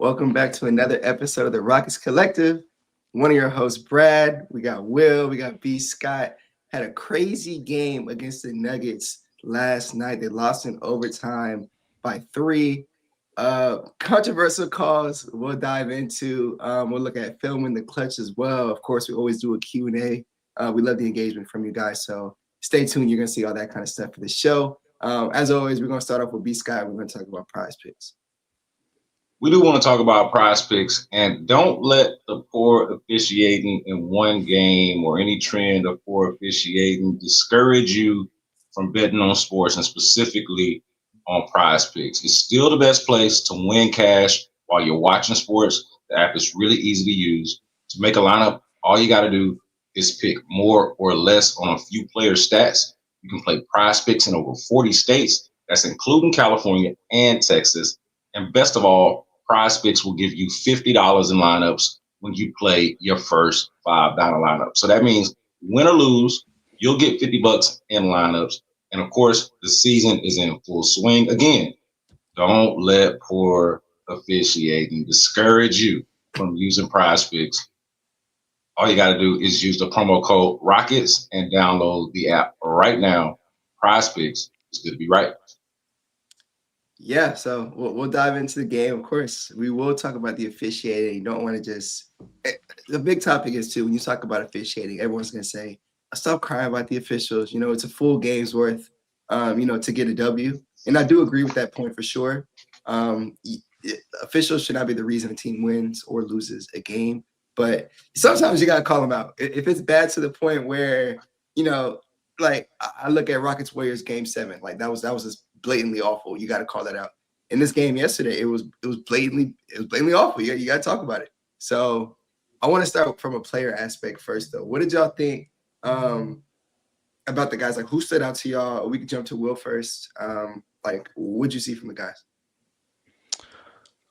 Welcome back to another episode of the Rockets Collective. One of your hosts, Brad. We got Will. We got B. Scott. Had a crazy game against the Nuggets last night. They lost in overtime by 3. Controversial calls we'll dive into. We'll look at film in the clutch as well. Of course, we always do a Q&A. We love the engagement from you guys. So stay tuned. You're going to see all that kind of stuff for the show. As always, we're going to start off with B. Scott. We're going to talk about prize picks. We do want to talk about prize picks, and don't let the poor officiating in one game or any trend of poor officiating discourage you from betting on sports and specifically on prize picks. It's still the best place to win cash while you're watching sports. The app is really easy to use. To make a lineup, all you got to do is pick more or less on a few player stats. You can play prize picks in over 40 states. That's including California and Texas. And best of all, Prize Picks will give you $50 in lineups when you play your first $5 lineup. So that means win or lose, you'll get $50 in lineups. And of course, the season is in full swing. Again, don't let poor officiating discourage you from using Prize Picks. All you got to do is use the promo code Rockets and download the app right now. Prize Picks is good to be right. Yeah, so we'll dive into the game. Of course, we will talk about the officiating. You don't want to just the big topic is too when you talk about officiating, everyone's gonna say, "Stop crying about the officials." It's a full game's worth, to get a W. And I do agree with that point for sure. Officials should not be the reason a team wins or loses a game, but sometimes you gotta call them out if it's bad to the point where like I look at Rockets Warriors game 7, like that was just blatantly awful. You got to call that out. In this game yesterday, it was blatantly awful. You got to talk about it. So I want to start from a player aspect first, though. What did y'all think about the guys? Like, who stood out to y'all? We can jump to Will first. Like, what'd you see from the guys?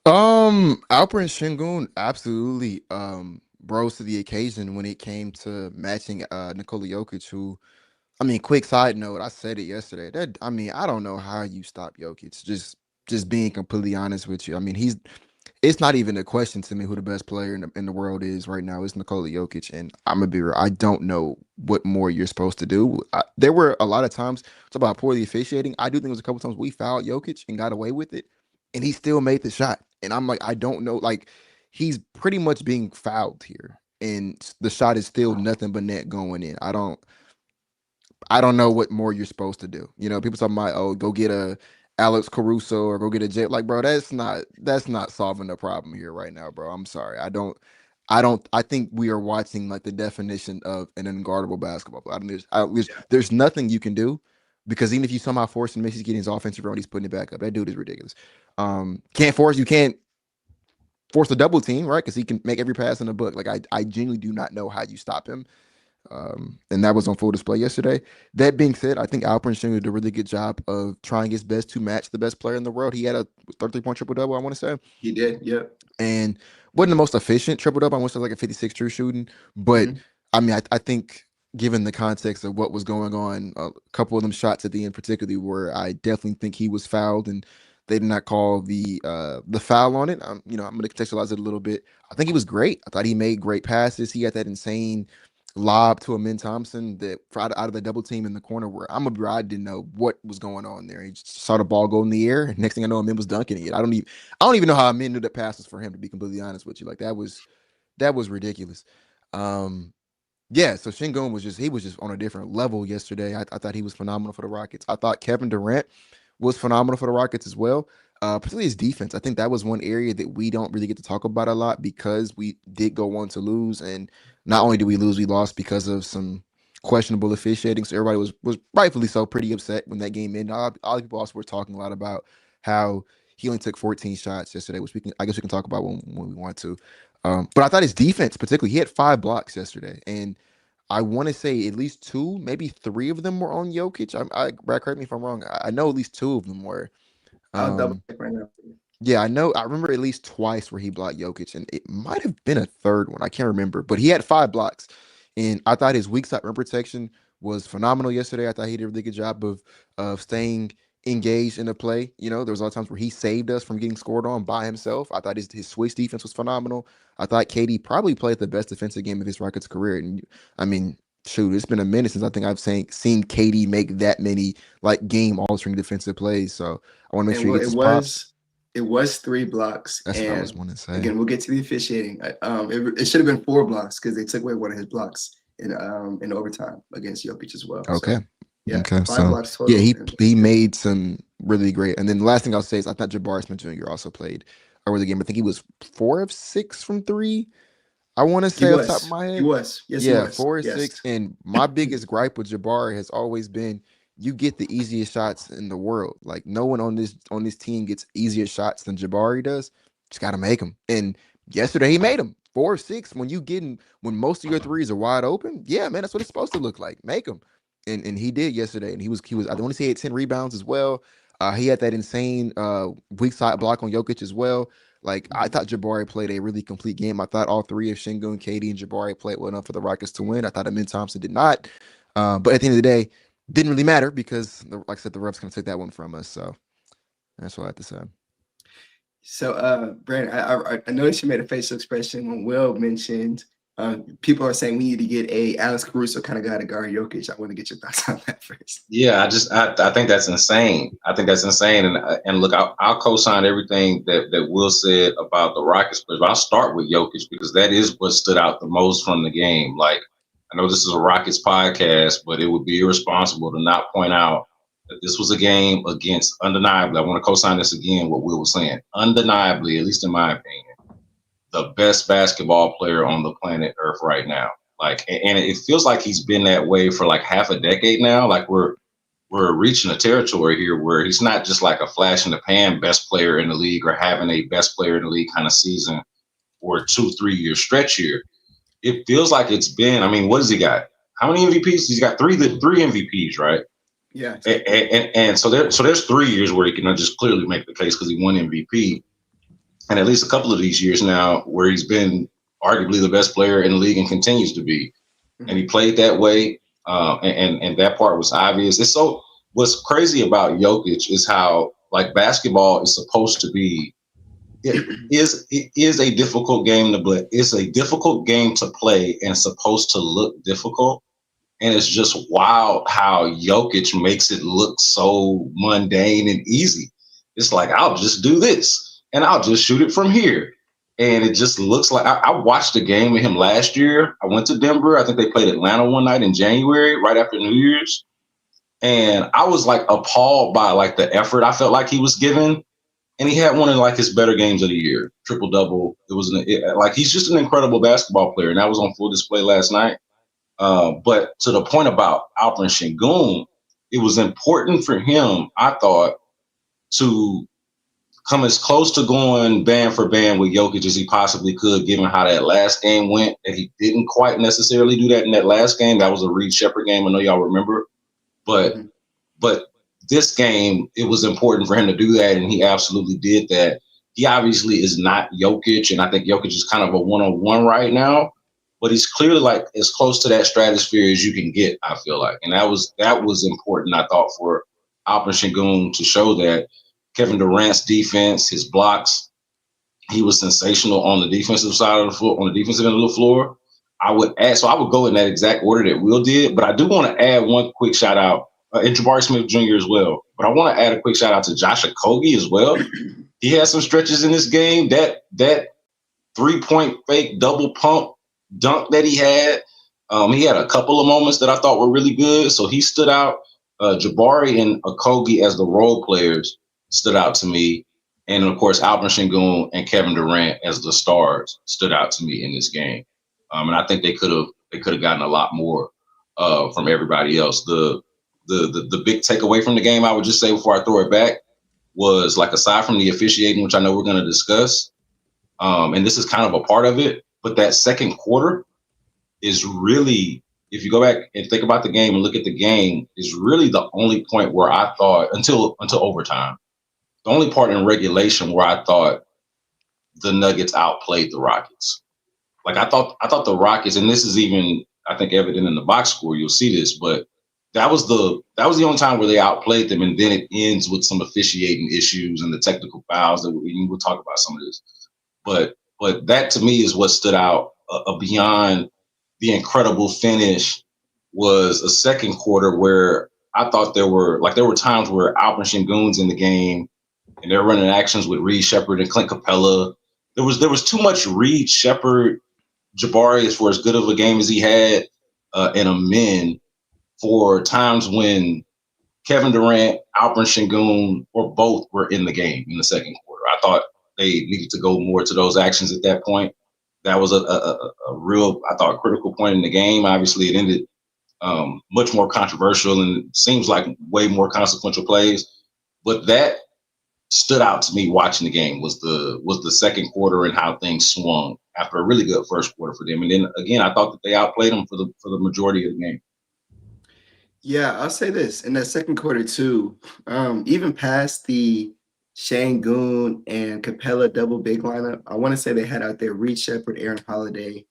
Alperen Şengün absolutely rose to the occasion when it came to matching Nikola Jokic, who quick side note, I said it yesterday. I don't know how you stop Jokic. Just being completely honest with you. It's not even a question to me who the best player in the world is right now. It's Nikola Jokic, and I'm gonna be real. I don't know what more you're supposed to do. There were a lot of times it's about poorly officiating. I do think it was a couple times we fouled Jokic and got away with it, and he still made the shot. And I'm like, I don't know. Like, he's pretty much being fouled here, and the shot is still nothing but net going in. I don't know what more you're supposed to do. People talking about, oh, go get a Alex Caruso or go get a J. Like, bro, that's not solving the problem here right now, bro. I'm sorry. I think we are watching like the definition of an unguardable basketball player. There's nothing you can do because even if you somehow force him to miss, he's getting his offensive rebound, he's putting it back up. That dude is ridiculous. You can't force a double team, right? Because he can make every pass in the book. Like, I genuinely do not know how you stop him. And that was on full display yesterday. That being said, I think Alperen Şengün did a really good job of trying his best to match the best player in the world. He had a 33-point triple-double, I want to say. He did, yep. And wasn't the most efficient triple-double. I want to say like a 56 true shooting. But, I think given the context of what was going on, a couple of them shots at the end particularly where I definitely think he was fouled and they did not call the foul on it. I'm going to contextualize it a little bit. I think he was great. I thought he made great passes. He had that insane lob to Amin Thompson that out of the double team in the corner where I didn't know what was going on there. He just saw the ball go in the air. Next thing I know, Amin was dunking it. I don't even know how Amin knew that pass was for him, to be completely honest with you. Like, that was ridiculous. Yeah, so Şengün was just on a different level yesterday. I thought he was phenomenal for the Rockets. I thought Kevin Durant was phenomenal for the Rockets as well. Particularly his defense. I think that was one area that we don't really get to talk about a lot because we did go on to lose. And not only did we lose, we lost because of some questionable officiating. So everybody was rightfully so pretty upset when that game ended. All the people also were talking a lot about how he only took 14 shots yesterday, which I guess we can talk about when we want to. But I thought his defense, particularly, he had 5 blocks yesterday. And I want to say at least 2, maybe 3 of them were on Jokic. Brad, correct me if I'm wrong. I know at least 2 of them were. I'll double check right now. Yeah, I know. I remember at least twice where he blocked Jokic, and it might have been a third one. I can't remember, but he had 5 blocks, and I thought his weak side rim protection was phenomenal yesterday. I thought he did a really good job of staying engaged in the play. You know, there was a lot of times where he saved us from getting scored on by himself. I thought his switch defense was phenomenal. I thought KD probably played the best defensive game of his Rockets career. And I mean, shoot, it's been a minute since I think I've seen KD make that many like game altering defensive plays. So I want to make And sure he well, gets his props. it was 3 blocks, That's what I was and wanting to say. again, we'll get to the officiating. It should have been 4 blocks because they took away one of his blocks in overtime against Jokic as well. Okay. So yeah, Okay. 5 blocks Yeah, total. he made some really great. And then the last thing I'll say is I thought Jabari Smith Jr. also played a really game. I think he was 4 of 6 from three. I want to He say off the top of was. my He head. was. Yes, he Yeah, was. 4 of 6. Yes. And my biggest gripe with Jabari has always been you get the easiest shots in the world. Like no one on this team gets easier shots than Jabari does. Just gotta make them. And yesterday he made them. 4 of 6 when when most of your threes are wide open. Yeah, man, that's what it's supposed to look like. Make them. And he did yesterday. And he was I want to say he had 10 rebounds as well. He had that insane weak side block on Jokic as well. Like I Mhm. thought Jabari played a really complete game. I thought all three of Şengün, KD, and Jabari played well enough for the Rockets to win. I thought Amin Thompson did not. But at the end of the day, didn't really matter because, like I said, the refs kind of took that one from us. So that's what I have to say. So, Brandon, I noticed you made a facial expression when Will mentioned people are saying we need to get a Alex Caruso kind of guy to guard Jokic. I want to get your thoughts on that first. Yeah, I think that's insane. I think that's insane. And look, I'll co-sign everything that Will said about the Rockets players. But I'll start with Jokic because that is what stood out the most from the game. Like I know this is a Rockets podcast, but it would be irresponsible to not point out that this was a game against undeniably. I want to co-sign this again. What Will was saying, undeniably, at least in my opinion, the best basketball player on the planet Earth right now. Like, and it feels like he's been that way for like half a decade now. Like we're reaching a territory here where he's not just like a flash in the pan best player in the league or having a best player in the league kind of season or a 2-3 year stretch here. It feels like it's been. I mean, what has he got? How many MVPs? He's got three MVPs, right? Yeah. And so there's 3 years where he can just clearly make the case because he won MVP, and at least a couple of these years now where he's been arguably the best player in the league and continues to be. And he played that way, and that part was obvious. It's so what's crazy about Jokic is how like basketball is supposed to be. It is a difficult game to play. It's a difficult game to play and supposed to look difficult. And it's just wild how Jokic makes it look so mundane and easy. It's like, I'll just do this and I'll just shoot it from here. And it just looks like I watched a game with him last year. I went to Denver. I think they played Atlanta one night in January, right after New Year's. And I was like appalled by like the effort I felt like he was giving. And he had one of like his better games of the year, triple double. Like he's just an incredible basketball player. And that was on full display last night. But to the point about Alperen Şengün, it was important for him, I thought, to come as close to going band for band with Jokic as he possibly could, given how that last game went. And he didn't quite necessarily do that in that last game. That was a Reed Shepherd game. I know y'all remember. But but this game, it was important for him to do that, and he absolutely did that. He obviously is not Jokic, and I think Jokic is kind of a one-on-one right now, but he's clearly like as close to that stratosphere as you can get, I feel like. And that was important, I thought, for Alperen Şengün to show that. Kevin Durant's defense, his blocks, he was sensational on the defensive side of the floor, on the defensive end of the floor. I would go in that exact order that Will did, but I do want to add one quick shout out, and Jabari Smith Jr. as well. But I want to add a quick shout out to Josh Okogie as well. He had some stretches in this game. That 3-point fake double pump dunk that he had a couple of moments that I thought were really good. So he stood out. Jabari and Okogie as the role players stood out to me. And of course, Alperen Şengün and Kevin Durant as the stars stood out to me in this game. And I think they could have gotten a lot more from everybody else. The big takeaway from the game, I would just say before I throw it back, was like aside from the officiating, which I know we're going to discuss, and this is kind of a part of it, but that second quarter is really, if you go back and think about the game and look at the game, is really the only point where I thought until overtime, the only part in regulation where I thought the Nuggets outplayed the Rockets. Like I thought the Rockets, and this is even I think evident in the box score. You'll see this, but that was the only time where they outplayed them, and then it ends with some officiating issues and the technical fouls that we'll talk about some of this. But that to me is what stood out beyond the incredible finish was a second quarter where I thought there were times where Alperen Sengun's in the game and they're running actions with Reed Shepherd and Clint Capella. There was too much Reed Shepherd Jabari as for as good of a game as he had in a men for times when Kevin Durant, Alperen Sengun, or both were in the game in the second quarter. I thought they needed to go more to those actions at that point. That was a real, I thought, critical point in the game. Obviously, it ended much more controversial and seems like way more consequential plays. But that stood out to me watching the game was the second quarter and how things swung after a really good first quarter for them. And then again, I thought that they outplayed them for the majority of the game. Yeah, I'll say this in that second quarter too. Even past the Şengün and Capella double big lineup, I want to say they had out there Reed Shepherd, Aaron Holiday.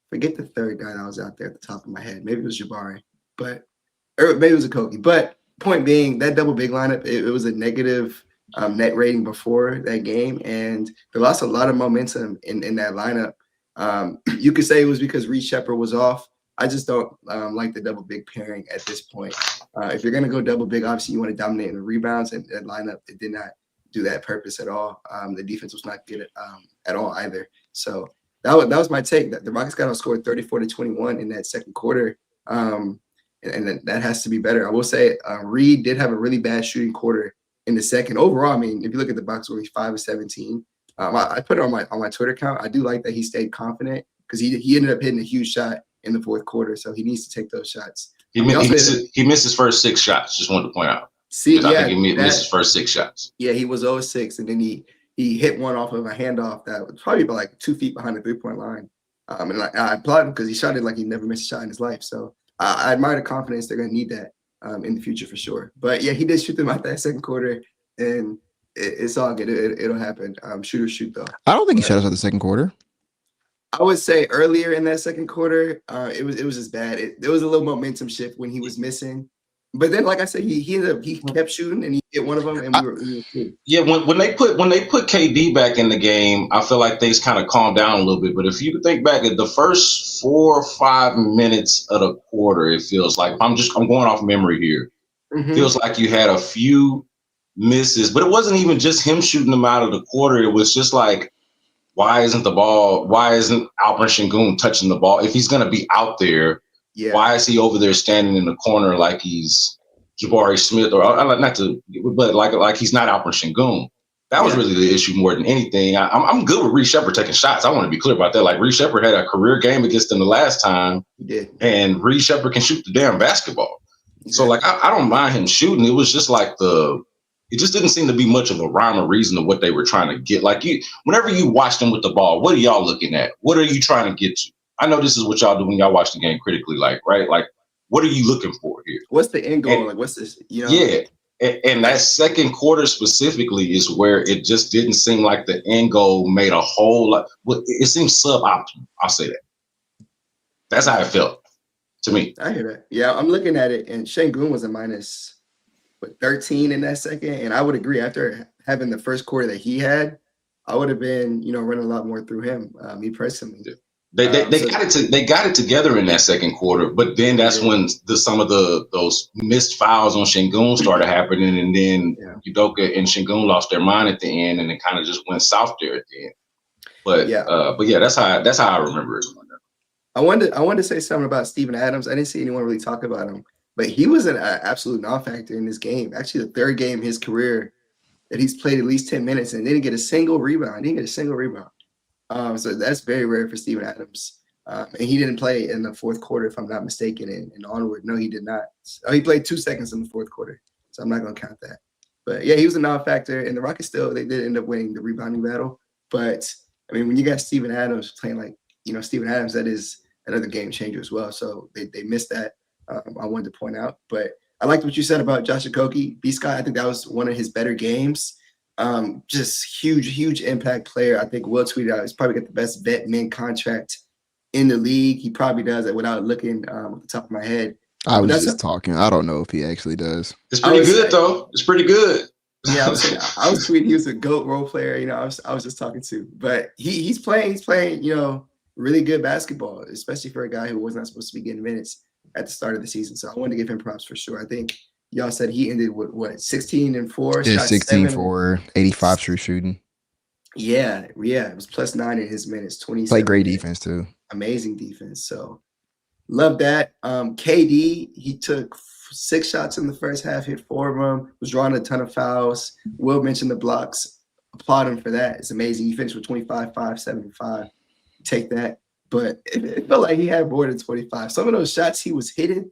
Forget the third guy that was out there at the top of my head. Maybe it was Jabari, or maybe it was a Kobe. But point being, that double big lineup, it was a negative net rating before that game, and they lost a lot of momentum in that lineup. You could say it was because Reed Shepherd was off. I just don't like the double big pairing at this point. If you're going to go double big, obviously you want to dominate in the rebounds, and that lineup, it did not do that purpose at all. The defense was not good at all either. So that was my take. That the Rockets got outscored 34-21 in that second quarter, and that has to be better. I will say Reed did have a really bad shooting quarter in the second. Overall, I mean, if you look at the box score, he's 5 of 17. I put it on my Twitter account. I do like that he stayed confident because he ended up hitting a huge shot in the fourth quarter, so he needs to take those shots. He missed his first 6 shots. Just wanted to point out. I think he missed his first 6 shots. Yeah, he was 0-6, and then he hit one off of a handoff that was probably about like 2 feet behind the 3-point line. And I applaud him because he shot it like he never missed a shot in his life. So I admire the confidence. They're going to need that in the future for sure. But yeah, he did shoot them out that second quarter, and it's all good. It'll happen. Shooters shoot though. I don't think he shot us out the second quarter. I would say earlier in that second quarter, it was just bad. There was a little momentum shift when he was missing, but then, like I said, he kept shooting and he hit one of them, and we were good. Yeah, when they put KD back in the game, I feel like things kind of calmed down a little bit. But if you think back at the first 4 or 5 minutes of the quarter, it feels like I'm going off memory here. Mm-hmm. Feels like you had a few misses, but it wasn't even just him shooting them out of the quarter. It was just like, why isn't Alperen Sengun touching the ball? If he's going to be out there, why is he over there standing in the corner like he's Jabari Smith but like he's not Alperen Sengun? That was really the issue more than anything. I'm good with Reed Shepherd taking shots. I want to be clear about that. Like Reed Shepherd had a career game against them the last time, he did, and Reed Shepherd can shoot the damn basketball. Exactly. So like I don't mind him shooting. It was just like it just didn't seem to be much of a rhyme or reason of what they were trying to get. Like whenever you watch them with the ball, what are y'all looking at? What are you trying to get to? I know this is what y'all do when y'all watch the game critically, like, right? Like, what are you looking for here? What's the end goal? Like, what's this? You know? Yeah. And that second quarter specifically is where it just didn't seem like the end goal made a whole lot. It seems suboptimal. I'll say that. That's how it felt to me. I hear that. Yeah, I'm looking at it, and Şengün was a minus 13 in that second, and I would agree. After having the first quarter that he had, I would have been, running a lot more through him. Me personally. They got it together in that second quarter, but then that's when some of those missed fouls on Şengün started happening, and then Udoka and Şengün lost their mind at the end, and it kind of just went south there at the end. But that's how I remember it. I wanted to say something about Steven Adams. I didn't see anyone really talk about him, but he was an absolute non-factor in this game. Actually, the third game in his career that he's played at least 10 minutes and didn't get a single rebound. So that's very rare for Steven Adams. And he didn't play in the fourth quarter, if I'm not mistaken, and onward. No, he did not. He played 2 seconds in the fourth quarter, so I'm not going to count that. But, yeah, he was a non-factor. And the Rockets they did end up winning the rebounding battle. But, I mean, when you got Steven Adams playing like, Steven Adams, that is another game changer as well. So they missed that. I wanted to point out. But I liked what you said about Josh Okogie. B-Scott, I think that was one of his better games. Just huge impact player. I think Will tweeted out he's probably got the best vet min contract in the league. He probably does it without looking at the top of my head. I But was that's just talking. I don't know if he actually does. It's I pretty was good saying. though. It's pretty good. Yeah, I was saying I was tweeting he was a GOAT role player. I was just talking to, but he's playing, really good basketball, especially for a guy who was not supposed to be getting minutes at the start of the season. So I wanted to give him props for sure. I think y'all said he ended with what 16-4, Yeah, shot 16 7. for 85 true shooting. Yeah, it was +9 in his minutes, Play 27 great minutes. defense too. Amazing defense. So love that. KD, he took 6 shots in the first half, hit 4 of them, was drawing a ton of fouls. Will mentioned the blocks. Applaud him for that. It's amazing. He finished with 25, 5, 7, 5. Take that. But it felt like he had more than 25. Some of those shots he was hitting,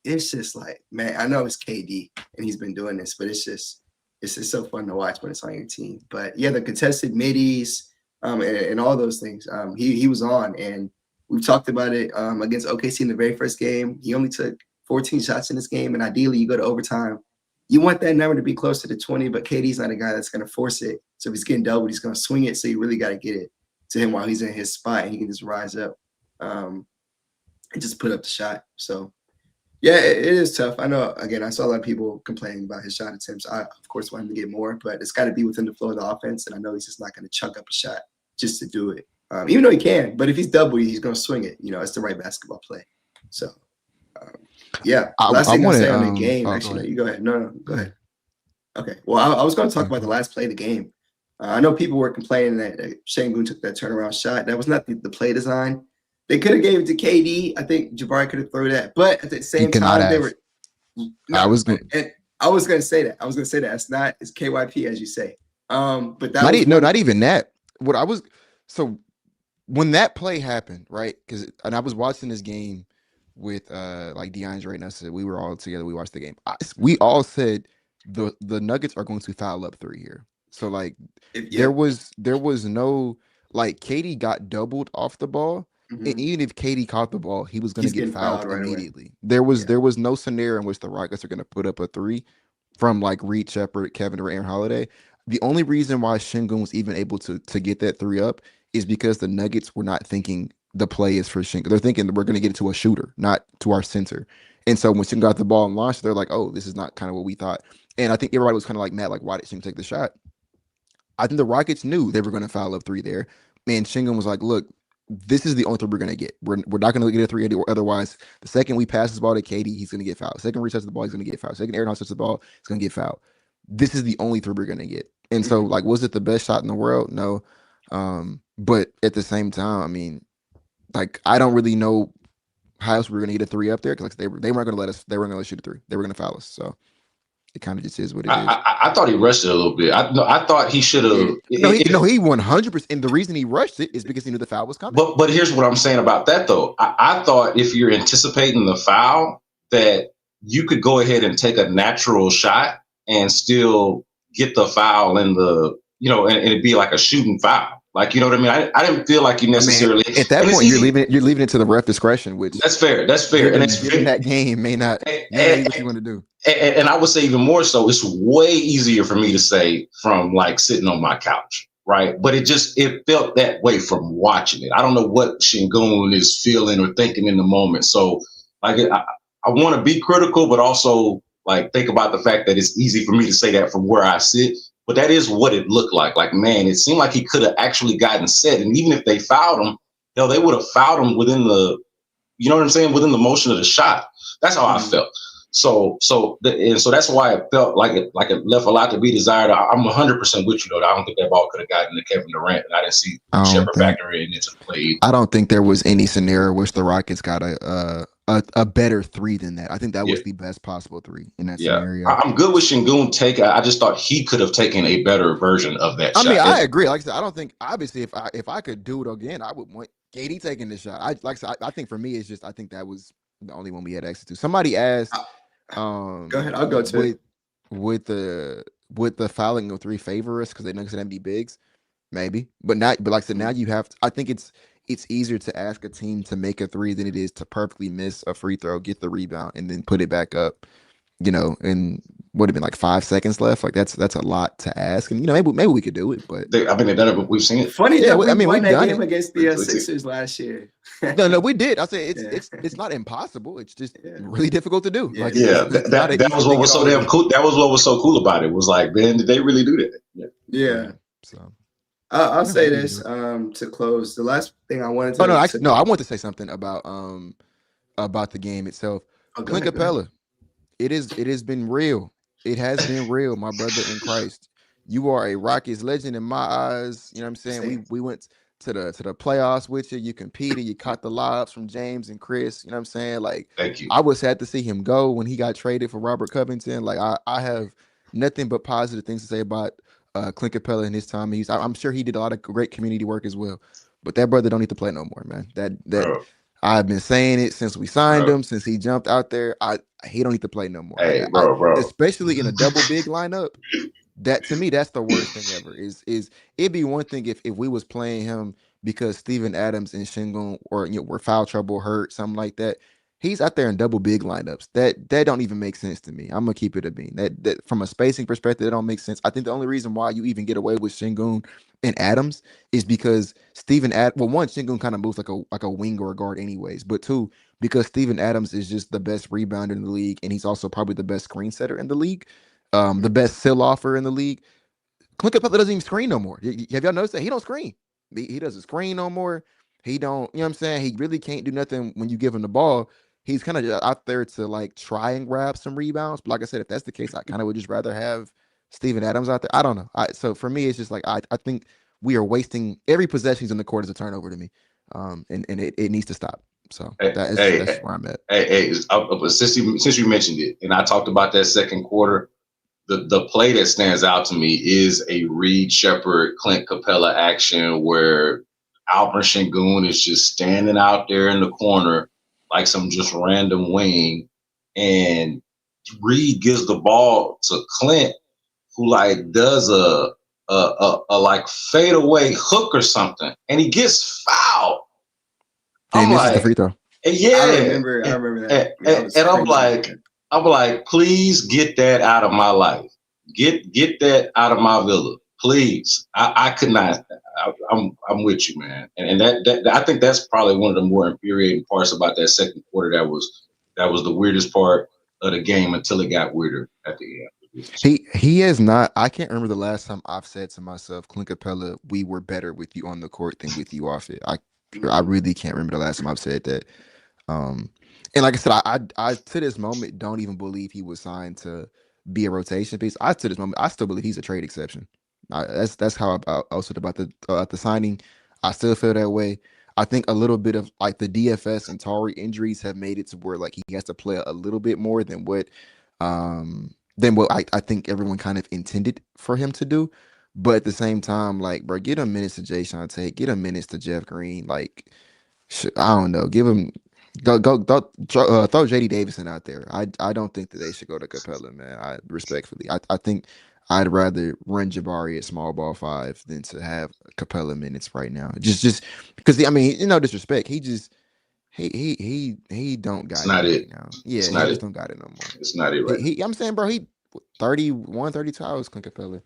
it's just like, man, I know it's KD and he's been doing this, but it's just so fun to watch when it's on your team. But yeah, the contested middies, and all those things. He was on, and we talked about it against OKC in the very first game. He only took 14 shots in this game, and ideally you go to overtime. You want that number to be closer to 20, but KD's not a guy that's going to force it. So if he's getting doubled, he's going to swing it. So you really got to get it to him while he's in his spot, and he can just rise up and just put up the shot. So yeah, it is tough. I know, again, I saw a lot of people complaining about his shot attempts. I, of course, want him to get more, but it's got to be within the flow of the offense. And I know he's just not going to chunk up a shot just to do it, even though he can. But if he's double, he's going to swing it. It's the right basketball play. So, um, yeah. Last I thing I'll wanted say on the game, oh, actually, no, you go ahead. No, go ahead. Okay. Well, I was going to talk about the last play of the game. I know people were complaining that Şengün took that turnaround shot. That was not the play design. They could have gave it to KD. I think Jabari could have thrown that, but at the he same cannot time, they have. were I no. was going And I was going to say that. It's not. It's KYP as you say. But that not was no, one. not even that. What I was so when that play happened, right? Because and I was watching this game with like DeAndre and us. We were all together. We watched the game. We all said the Nuggets are going to foul up 3 here. So like Yep. there was no like Katie got doubled off the ball. And Mm-hmm. even if Katie caught the ball, he was going to He's get getting fouled fouled right away. immediately. Yeah. There was no scenario in which the Rockets are going to put up a 3 from like Reed Shepard, Kevin Durant, Aaron Holiday. The only reason why Şengün was even able to get that 3 up is because the Nuggets were not thinking the play is for Şengün. They're thinking that we're going to get it to a shooter, not to our center. And so when Şengün got the ball and launched, they're like, oh, this is not kind of what we thought. And I think everybody was kind of like mad, like, why did Şengün take the shot? I think the Rockets knew they were going to foul up 3 there. And Şengün was like, look, this is the only 3 we're going to get. We're not going to get a 3 or otherwise. The second we pass this ball to KD, he's going to get fouled. Second we touch the ball, he's going to get fouled. Second Aaron touches the ball, he's going to get fouled. This is the only 3 we're going to get. And so, like, was it the best shot in the world? No. But at the same time, I mean, like, I don't really know how else we were going to get a 3 up there because like, they weren't going to let us. They weren't going to let us shoot a 3. They were going to foul us. So it kind of just is what it is. I thought he rushed it a little bit. I thought he should have. No, he 100%. And the reason he rushed it is because he knew the foul was coming. But here's what I'm saying about that though. I thought if you're anticipating the foul, that you could go ahead and take a natural shot and still get the foul in the and it'd be like a shooting foul. Like, you know what I mean? I didn't feel like you necessarily. At that point, you're leaving it to the ref discretion, which that's fair. That's fair. Given that game may not be what you want to do. And I would say even more so, it's way easier for me to say from like sitting on my couch, right? But it felt that way from watching it. I don't know what Şengün is feeling or thinking in the moment. So like I want to be critical, but also like think about the fact that it's easy for me to say that from where I sit. But that is what it looked like. Like, man, it seemed like he could have actually gotten set. And even if they fouled him, hell, they would have fouled him within the, you know what I'm saying, within the motion of the shot. That's how I felt. So that's why it felt like it left a lot to be desired. I'm 100% with you though. I don't think that ball could have gotten to Kevin Durant, and I didn't see Shepard factor into the play either. I don't think there was any scenario which the Rockets got a better 3 than that. I think that was the best possible 3 in that scenario. I'm good with Şengün taking. I just thought he could have taken a better version of that shot. I mean, I agree. Like I said, I don't think obviously if I could do it again, I would want KD taking the shot. I think for me it's just I think that was the only one we had access to. Somebody asked go ahead, I'll go to it. With the fouling of 3 favor us because they know it's gonna be bigs, maybe. But like I said, now you have to, I think it's easier to ask a team to make a 3 than it is to perfectly miss a free throw, get the rebound, and then put it back up. And would have been like 5 seconds left. Like that's a lot to ask. And maybe we could do it, but they've done it, but we've seen it. Funny yeah, enough, we won we've that done game it. against the Sixers last year. No, we did. I say Yeah. it's not impossible. It's just Yeah. really difficult to do. Yeah. Like Yeah, it's not an that easy was what thing at was so all to damn do. cool. That was what was so cool about it. Was like, man, did they really do that? Yeah. So I'll say we can this do it. to close. The last thing I wanted Oh no, to actually, no. I want to say something about the game itself. go Clint ahead, go ahead. Capella. It has been real. It has been real, my brother in Christ. You are a Rockets legend in my eyes. You know what I'm saying? Same. We went to the playoffs with you. You competed. You caught the lobs from James and Chris. You know what I'm saying? Like Thank you, I was sad to see him go when he got traded for Robert Covington. Like I have nothing but positive things to say about Clint Capella and his time. I'm sure he did a lot of great community work as well. But that brother don't need to play no more, man. That bro. I've been saying it since we signed Bro, him, since he jumped out there. He don't need to play no more. hey, bro. Especially in a double big lineup. That to me, that's the worst thing ever. Is it'd be one thing if we was playing him because Steven Adams and Shingun or were foul trouble hurt, something like that. He's out there in double big lineups. That don't even make sense to me. I'm gonna keep it a bean. That from a spacing perspective, it don't make sense. I think the only reason why you even get away with Shingun and Adams is because one, Shingun kind of moves like a wing or a guard anyways, but two, because Steven Adams is just the best rebounder in the league, and he's also probably the best screen setter in the league, the best sell offer in the league. Clint Capella doesn't even screen no more. Have y'all noticed that? He don't screen. He doesn't screen no more. He don't, you know what I'm saying? He really can't do nothing when you give him the ball. He's kind of out there to like try and grab some rebounds. But like I said, if that's the case, I kind of would just rather have Steven Adams out there. I don't know. So for me, it's just like I think we are wasting every possession in the court is a turnover to me. And it needs to stop. So that's where I'm at. Since you mentioned it, and I talked about that second quarter, the play that stands out to me is a Reed Shepherd Clint Capella action where Albert Shingun is just standing out there in the corner like some just random wing, and Reed gives the ball to Clint, who like does a like fadeaway hook or something, and he gets fouled. And I'm he misses the like, free throw. yeah, I remember that. and I'm like, please get that out of my life. Get that out of my villa, please. I could not. I'm with you, man. And that I think that's probably one of the more infuriating parts about that second quarter. That was the weirdest part of the game until it got weirder at the end. He has not. I can't remember the last time I've said to myself, Clint Capella, we were better with you on the court than with you off it. I really can't remember the last time I've said that. Um, and like I said, I to this moment don't even believe he was signed to be a rotation piece. To this moment, I still believe he's a trade exception. That's how I also about the signing. I still feel that way. I think a little bit of like the DFS and Tari injuries have made it to where like he has to play a little bit more than what I think everyone kind of intended for him to do. But at the same time, like, bro, get him minutes to Jay Tate, get him minutes to Jeff Green. Like, I don't know, give him throw JD Davison out there. I don't think that they should go to Capella, man. I respectfully, I think I'd rather run Jabari at small ball 5 than to have Capella minutes right now. Just because I mean, disrespect. He don't It's got it not right it. now. Yeah, It's he not just it. don't got it no more. It's not it right now. I'm saying, bro, he 31, 32 hours, Clint Capella.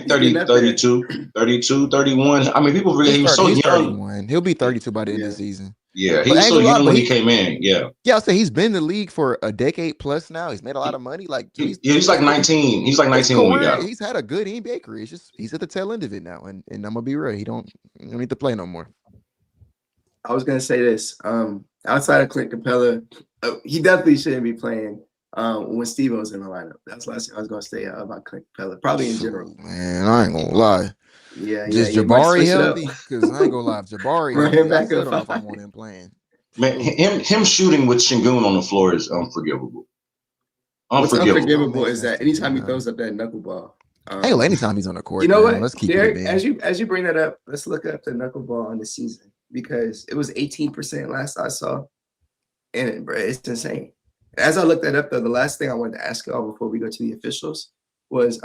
30, 32, 32, 31. I mean, people forget he was so He's young. 31. He'll be 32 by the end of the season. Yeah, he But I was ain't so gonna lie, young but when he came in. Yeah. I'll say he's been in the league for a decade plus now. He's made a lot of money. Like He's like 19. He's like his 19 when we got career, him. he's had a good NBA career. It's just he's at the tail end of it now. And I'm gonna be real. He don't need to play no more. I was gonna say this. Outside of Clint Capella, he definitely shouldn't be playing when Steve was in the lineup. That's the last thing I was gonna say about Clint Capella. Probably in general. Man, I ain't gonna lie. Yeah. Jabari healthy? Because I ain't gonna lie. If Jabari Run him healthy, I back still up don't know if I 5. want him playing. Man, him shooting with Shingun on the floor is unforgivable. What's unforgivable Don't make is that sense to me, anytime he man. throws up that knuckleball. Anytime he's on the court, You know man. what? Let's keep it a Derek, bean. as you bring that up, let's look up the knuckleball on the season because it was 18% last I saw, and it's insane. As I looked that up, though, the last thing I wanted to ask y'all before we go to the officials was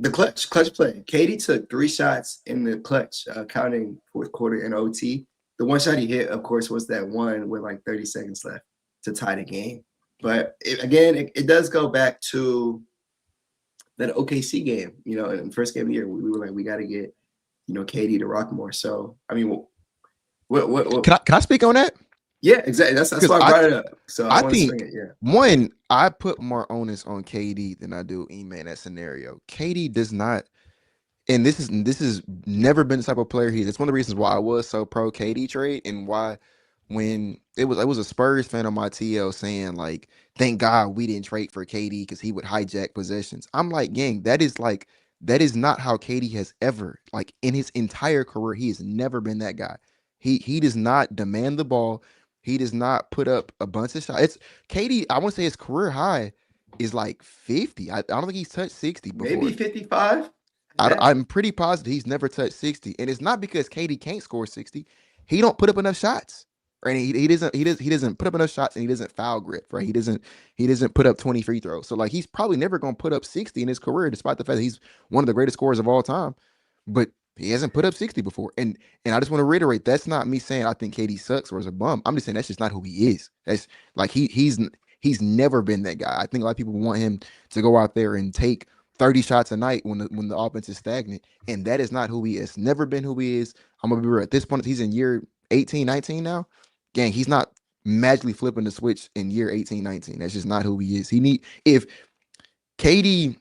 the clutch play. Katie took 3 shots in the clutch, counting fourth quarter and OT. The one shot he hit, of course, was that one with like 30 seconds left to tie the game. But it does go back to that OKC game. In the first game of the year, we were like, we got to get KD to rock more. So I mean, what Can I speak on that? Yeah, exactly. That's why I brought it up. So I want to swing think it. Yeah. one, I put more onus on KD than I do Ime in that scenario. KD does not, and this is never been the type of player he is. It's one of the reasons why I was so pro KD trade, and why when it was a Spurs fan on my TL saying like, thank God we didn't trade for KD because he would hijack possessions. I'm like, gang, that is not how KD has ever, like, in his entire career, he has never been that guy. He does not demand the ball. He does not put up a bunch of shots. It's KD, I want to say his career high is like 50. I don't think he's touched 60 Maybe before. 55. I'm pretty positive he's never touched 60, and it's not because KD can't score 60. He don't put up enough shots, right? He doesn't put up enough shots, and he doesn't foul grip, right? He doesn't put up 20 free throws. So like he's probably never gonna put up 60 in his career, despite the fact that he's one of the greatest scorers of all time. But he hasn't put up 60 before, and I just want to reiterate, that's not me saying I think KD sucks or is a bum. I'm just saying that's just not who he is. That's like he's never been that guy. I think a lot of people want him to go out there and take 30 shots a night when the offense is stagnant. And that is not who he is. Never been who he is. I'm gonna be real. At this point, he's in year 18, 19 now. Gang, he's not magically flipping the switch in year 18, 19. That's just not who he is. If KD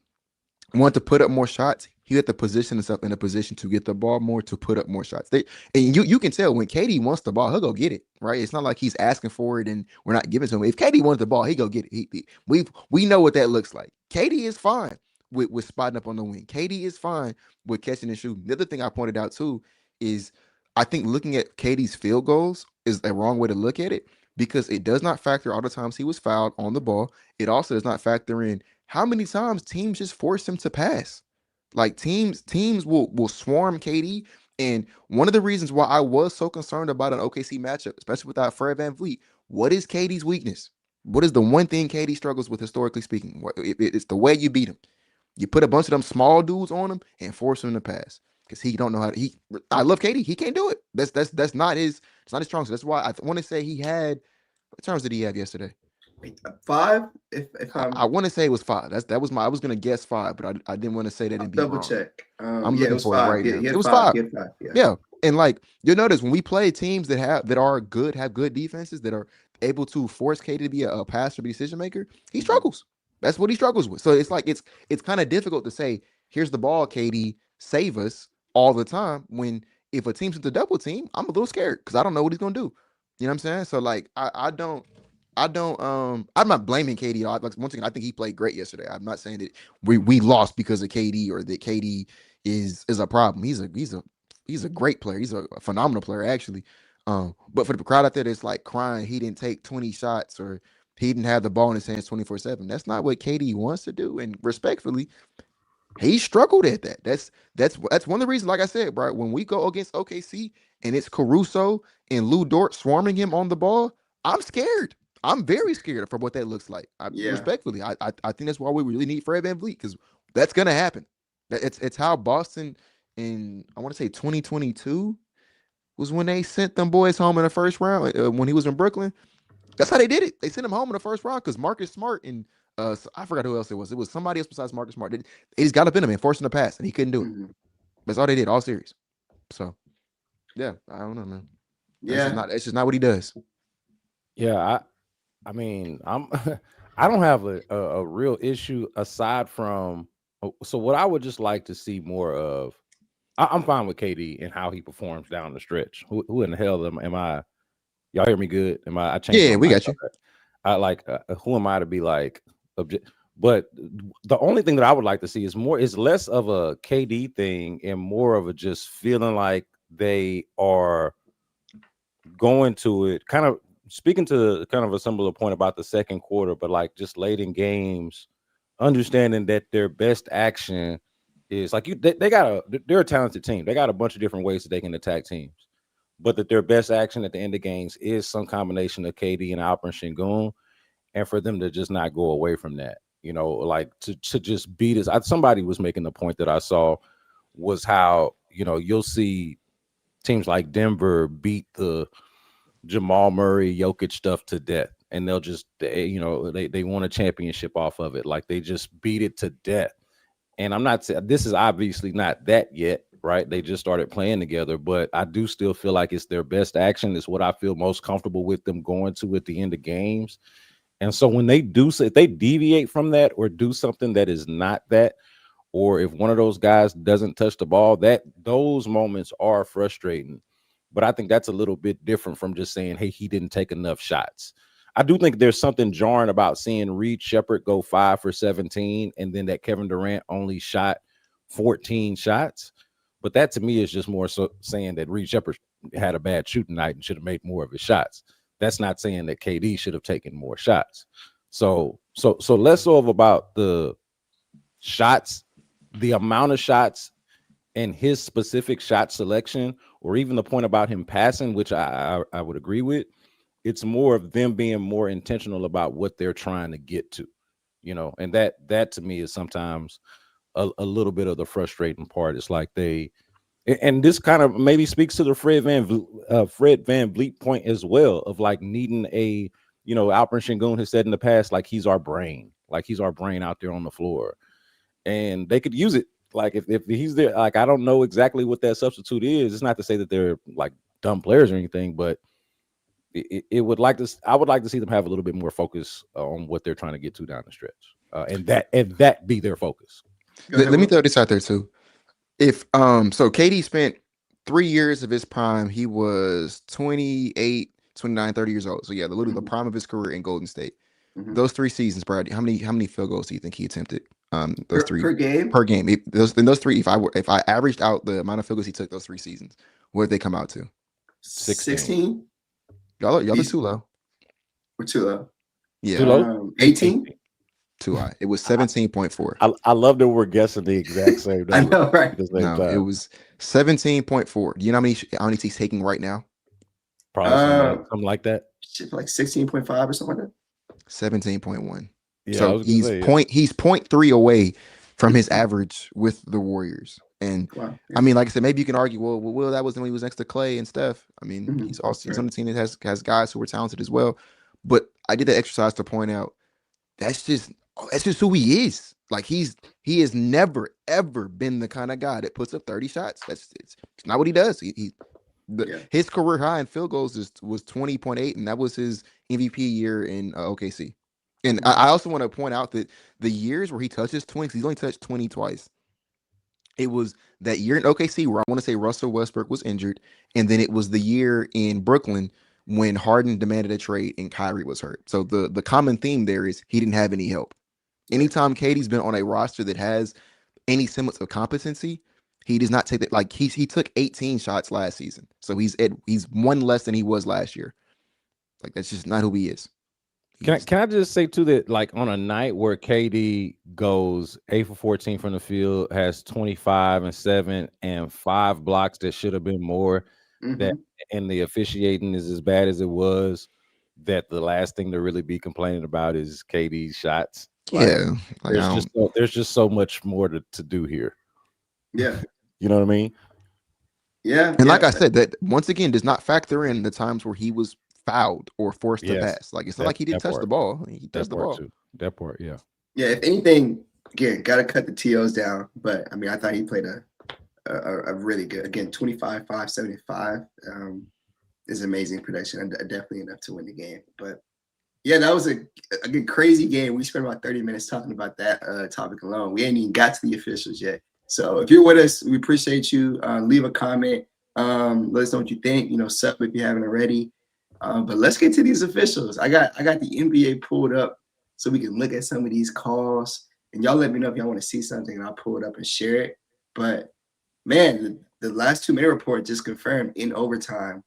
want to put up more shots, he had to position himself in a position to get the ball more, to put up more shots. And you can tell when KD wants the ball, he'll go get it, right? It's not like he's asking for it and we're not giving it to him. If KD wants the ball, he go get it. We know what that looks like. KD is fine with spotting up on the wing. KD is fine with catching and shooting. The other thing I pointed out too is I think looking at KD's field goals is a wrong way to look at it, because it does not factor all the times he was fouled on the ball. It also does not factor in how many times teams just force him to pass. Like teams will swarm KD. And one of the reasons why I was so concerned about an OKC matchup, especially without Fred VanVleet, what is KD's weakness? What is the one thing KD struggles with historically speaking? It's the way you beat him. You put a bunch of them small dudes on him and force him to pass, because he don't know how to. I love KD. He can't do it. That's not his. It's not his strong suit. That's why I want to say he had. What terms did he have yesterday? 5. If I want to say it was 5. That was my. I was gonna guess 5, but I didn't want to say that and be double wrong. check. I'm Yeah, it looking was for it 5. right now. He had It was 5. 5. He had 5. Yeah, and like you'll notice when we play teams that are good, have good defenses, that are able to force KD to be a passer, be a decision maker, he struggles. That's what he struggles with. So it's like it's kind of difficult to say, here's the ball, KD, save us all the time. When if a team's into double team, I'm a little scared because I don't know what he's gonna do. You know what I'm saying? So like I don't I'm not blaming KD. Like once again, I think he played great yesterday. I'm not saying that we lost because of KD or that KD is a problem. He's a great player. He's a phenomenal player actually. But for the crowd out there that's like crying he didn't take 20 shots or he didn't have the ball in his hands 24/7. That's not what KD wants to do. And respectfully, he struggled at that. That's one of the reasons, like I said, bro, when we go against OKC and it's Caruso and Lou Dort swarming him on the ball, I'm scared. I'm very scared for what that looks like. Yeah. Respectfully, I think that's why we really need Fred VanVleet, because that's gonna happen. It's how Boston in, I want to say 2022 was when they sent them boys home in the first round when he was in Brooklyn. That's how they did it. They sent him home in the first round because Marcus Smart and I forgot who else it was. It was somebody else besides Marcus Smart. They just got up in him and forced him to pass, and he couldn't do it. Mm-hmm. That's all they did all series. So, yeah, I don't know, man. Yeah, That's just not what he does. Yeah, I mean, I don't have a real issue aside from. So what I would just like to see more of, I'm fine with KD and how he performs down the stretch. Who in the hell am I? Y'all hear me good? Am I? I changed. Yeah, we got you. Okay. I like. Who am I to be like? But the only thing that I would like to see is less of a KD thing and more of a just feeling like they are going to it. Kind of speaking to kind of a similar point about the second quarter, but like just late in games, understanding that their best action is like they're a talented team. They got a bunch of different ways that they can attack teams, but that their best action at the end of games is some combination of KD and Alper and Şengün, and for them to just not go away from that, like to just beat us. Somebody was making the point that I saw was how, you'll see teams like Denver beat the Jamal Murray, Jokic stuff to death, and they'll just they won a championship off of it. Like they just beat it to death. And I'm not saying this is obviously not that yet, right? They just started playing together, but I do still feel like it's their best action. It's what I feel most comfortable with them going to at the end of games. And so when they do, if they deviate from that or do something that is not that, or if one of those guys doesn't touch the ball, that those moments are frustrating. But I think that's a little bit different from just saying, hey, he didn't take enough shots. I do think there's something jarring about seeing Reed Shepherd go 5 for 17 and then that Kevin Durant only shot 14 shots. But that to me is just more so saying that Reed Shepherd had a bad shooting night and should have made more of his shots. That's not saying that KD should have taken more shots. So less so of about the shots, the amount of shots and his specific shot selection, or even the point about him passing, which I would agree with. It's more of them being more intentional about what they're trying to get to, and that to me is sometimes a little bit of the frustrating part. It's like and this kind of maybe speaks to the Fred VanVleet point as well, of like needing a, Alperen Sengun has said in the past, like he's our brain out there on the floor, and they could use it. Like if he's there, like I don't know exactly what that substitute is. It's not to say that they're like dumb players or anything, but I would like to see them have a little bit more focus on what they're trying to get to down the stretch, and that be their focus. Let me throw this out there too. If so KD spent 3 years of his prime. He was 28, 29, 30 years old. So yeah, literally the prime of his career in Golden State. Those 3 seasons, Brad, how many field goals do you think he attempted? Those three per game. Per game. Those 3, if I averaged out the amount of field goals he took those 3 seasons, what did they come out to? 16. Y'all are too low. We're too low. Yeah. Too low? 18. Too high. It was 17.4. I love that we're guessing the exact same number. I know, right? No, it was 17.4. Do you know how many he's taking right now? Probably something like that. Like 16.5 or something like that. 17.1. Yeah, so he's 0.3 away from his average with the Warriors. And I mean, like I said, maybe you can argue, well, that was when he was next to Clay and Steph. I mean, he's on the team that has guys who are talented as well. But I did the exercise to point out that's just who he is. Like he has never ever been the kind of guy that puts up 30 shots. It's not what he does. His career high in field goals was 20.8, and that was his MVP year in OKC. And I also want to point out that the years where he touches 20, he's only touched 20 twice. It was that year in OKC where I want to say Russell Westbrook was injured, and then it was the year in Brooklyn when Harden demanded a trade and Kyrie was hurt. So the common theme there is he didn't have any help. Anytime KD's been on a roster that has any semblance of competency, he does not take that. Like he took 18 shots last season, so he's one less than he was last year. Like that's just not who he is. Can I just say too that like on a night where KD goes 8 for 14 from the field, has 25 and 7 and 5 blocks that should have been more, that and the officiating is as bad as it was, that the last thing to really be complaining about is KD's shots. Yeah, there's just so much more to do here. Yeah, you know what I mean. Yeah, and like I said, that once again does not factor in the times where he was fouled or forced to pass. Like it's not like he didn't touch the ball. He touched the ball. Too. That part, yeah. Yeah, if anything, again, gotta cut the TOs down. But I mean, I thought he played a really good, again, 25, 5, 75 is amazing production and definitely enough to win the game. But yeah, that was a crazy game. We spent about 30 minutes talking about that topic alone. We ain't even got to the officials yet. So if you're with us, we appreciate you. Leave a comment. Let us know what you think. Sub if you haven't already. But let's get to these officials. I got the NBA pulled up so we can look at some of these calls. And y'all let me know if y'all want to see something, and I'll pull it up and share it. But man, the last 2-minute report just confirmed in overtime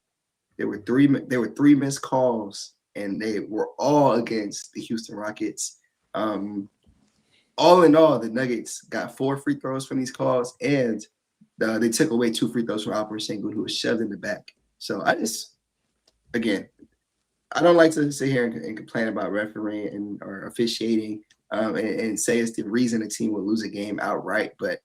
there were three missed calls, and they were all against the Houston Rockets. All in all, the Nuggets got 4 free throws from these calls, and they took away 2 free throws from Alperen Sengun, who was shoved in the back. So again, I don't like to sit here and complain about refereeing or officiating and say it's the reason a team will lose a game outright. But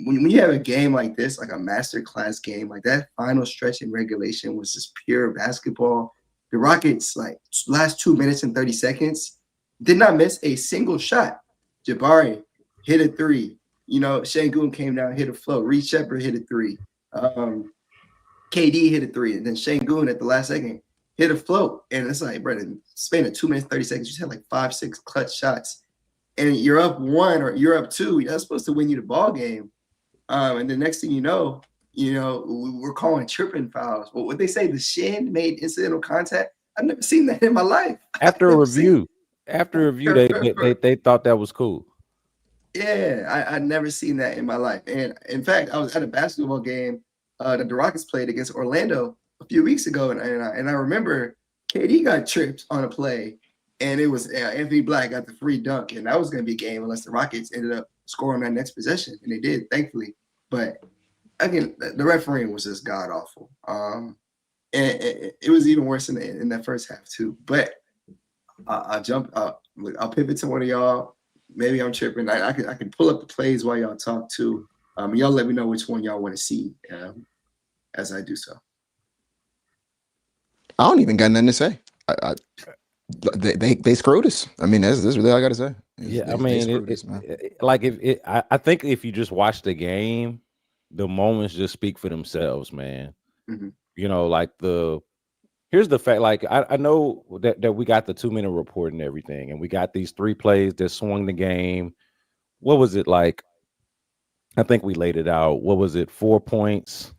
when you have a game like this, like a masterclass game, like that final stretch in regulation was just pure basketball. The Rockets, like last 2 minutes and 30 seconds, did not miss a single shot. Jabari hit a three. Şengün came down, hit a float. Reed Shepherd hit a three. KD hit a three. And then Şengün at the last second hit a float. And it's like, bro, in span of 2 minutes, 30 seconds, you just had like 5-6 clutch shots. And you're up one or you're up two. That's supposed to win you the ball game. And the next thing you know, we're calling tripping fouls. But what they say, the shin made incidental contact. I've never seen that in my life. After a review, they thought that was cool. Yeah, I never seen that in my life. And in fact, I was at a basketball game that the Rockets played against Orlando a few weeks ago, and I remember KD got tripped on a play, and it was Anthony Black got the free dunk, and that was going to be a game unless the Rockets ended up scoring that next possession, and they did, thankfully. But again, the refereeing was just god awful. And it was even worse in that first half too. But I'll jump up. I'll pivot to one of y'all. Maybe I'm tripping. I can pull up the plays while y'all talk too. Y'all let me know which one y'all want to see as I do so. I don't even got nothing to say. They screwed us. I mean, that's really all I got to say. Yeah, I think if you just watch the game, the moments just speak for themselves, man. Mm-hmm. Here's the fact. Like I know that we got the 2-minute report and everything, and we got these 3 plays that swung the game. What was it like? I think we laid it out. What was it? 4 points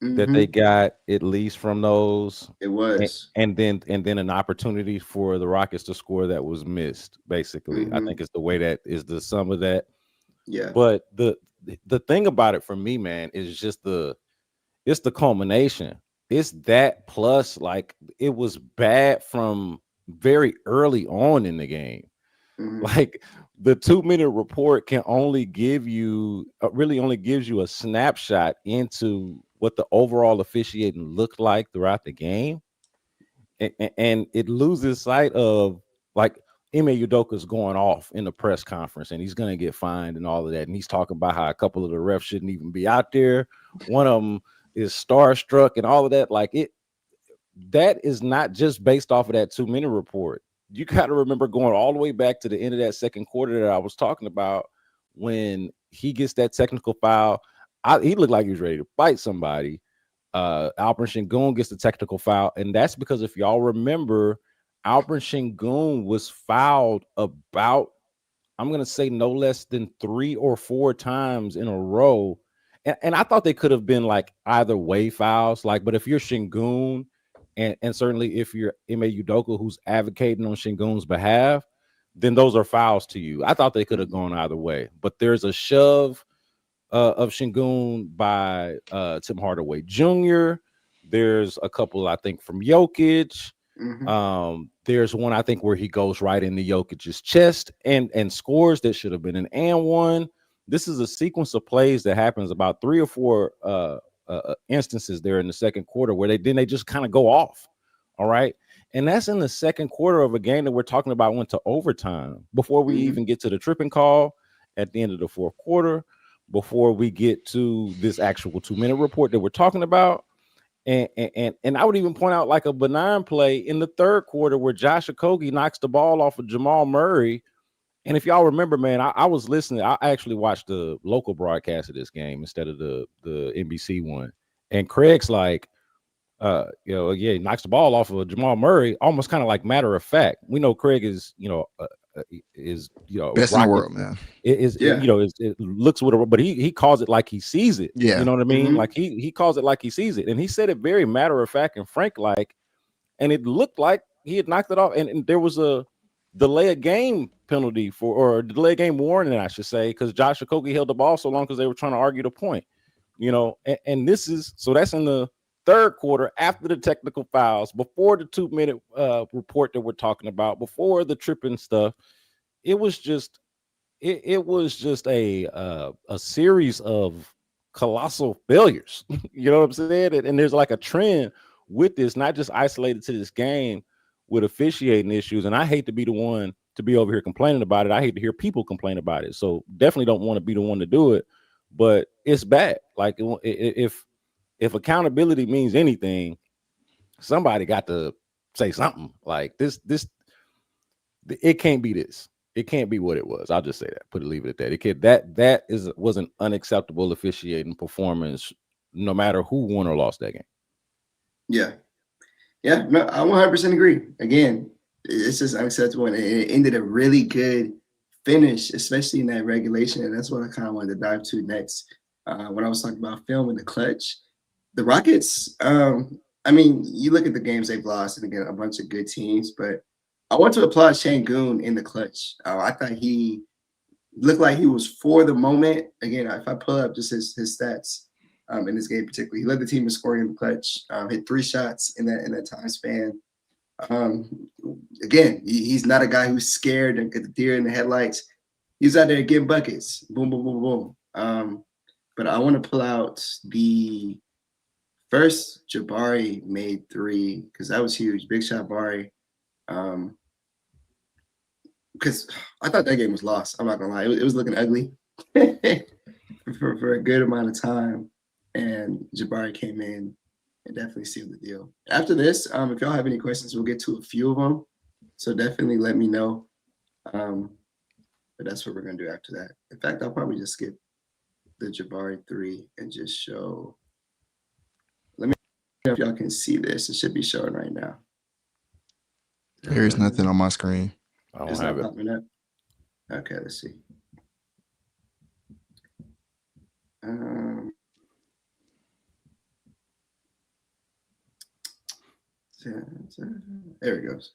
that they got at least from those. It was, and then an opportunity for the Rockets to score that was missed. Basically, I think it's the way that is the sum of that. Yeah. But the thing about it for me, man, is just it's the culmination. It's that plus, like, it was bad from very early on in the game. Like, the 2-minute report can only give you really only gives you a snapshot into what the overall officiating looked like throughout the game, and it loses sight of, like, Ime Udoka's going off in the press conference, and he's going to get fined and all of that, and he's talking about how a couple of the refs shouldn't even be out there. One of them is starstruck and all of that. Like, that is not just based off of that 2-minute report. You got to remember going all the way back to the end of that second quarter that I was talking about, when he gets that technical foul. He looked like he was ready to fight somebody. Alperen Şengün gets the technical foul, and that's because, if y'all remember, Alperen Şengün was fouled about, I'm going to say, no less than 3 or 4 times in a row. And I thought they could have been like either way fouls. Like, but if you're Şengün, and certainly if you're Ime Udoka, who's advocating on Şengün's behalf, then those are fouls to you. I thought they could have gone either way. But there's a shove of Şengün by Tim Hardaway Jr. There's a couple, I think, from Jokic. There's one, I think, where he goes right into Jokic's chest and scores that should have been an and one. This is a sequence of plays that happens about 3 or 4 instances there in the second quarter where they just kind of go off. All right. And that's in the second quarter of a game that we're talking about went to overtime, before we even get to the tripping call at the end of the fourth quarter, before we get to this actual 2-minute report that we're talking about. And I would even point out, like, a benign play in the third quarter where Josh Okogie knocks the ball off of Jamal Murray. And if y'all remember, man, I was listening. I actually watched the local broadcast of this game instead of the NBC one. And Craig's like, he knocks the ball off of Jamal Murray, almost kind of like matter of fact. We know Craig is, best in the world, man. It looks with but he calls it like he sees it. Yeah. You know what I mean? Like he calls it like he sees it. And he said it very matter of fact and frank, like, and it looked like he had knocked it off. And there was a delay of game penalty or a delay of game warning, I should say, because Josh Okogie held the ball so long because they were trying to argue the point. And this is, so that's in the third quarter, after the technical fouls, before the 2-minute report that we're talking about, before the tripping stuff. It was just a series of colossal failures. You know what I'm saying? And there's like a trend with this, not just isolated to this game, with officiating issues. And I hate to be the one to be over here complaining about it. I hate to hear people complain about it. So definitely don't want to be the one to do it. But it's bad. Like, if accountability means anything, somebody got to say something like this. It can't be this. It can't be what it was. I'll just say that. Leave it at that. It can't, that was an unacceptable officiating performance, no matter who won or lost that game. Yeah. Yeah, no, I 100% agree. Again, it's just unacceptable, and it ended a really good finish, especially in that regulation, and that's what I kind of wanted to dive to next. When I was talking about film in the clutch, the Rockets. I mean, you look at the games they've lost, and again, a bunch of good teams, but I want to applaud Şengün in the clutch. I thought he looked like he was for the moment. Again, if I pull up just his stats. In this game particularly, he led the team in scoring in the clutch. Hit 3 shots in that time span. Again, he's not a guy who's scared and get the deer in the headlights. He's out there getting buckets. Boom, boom, boom, boom. But I want to pull out the first Jabari made 3 because that was huge. Big shot, Bari. Because I thought that game was lost. I'm not gonna lie, it was looking ugly for a good amount of time. And Jabari came in and definitely sealed the deal. After this, if y'all have any questions, we'll get to a few of them. So definitely let me know. But that's what we're going to do after that. In fact, I'll probably just skip the Jabari 3 and just show. Let me know if y'all can see this. It should be showing right now. There's nothing on my screen. I don't have it. Up. Okay, let's see. There it goes.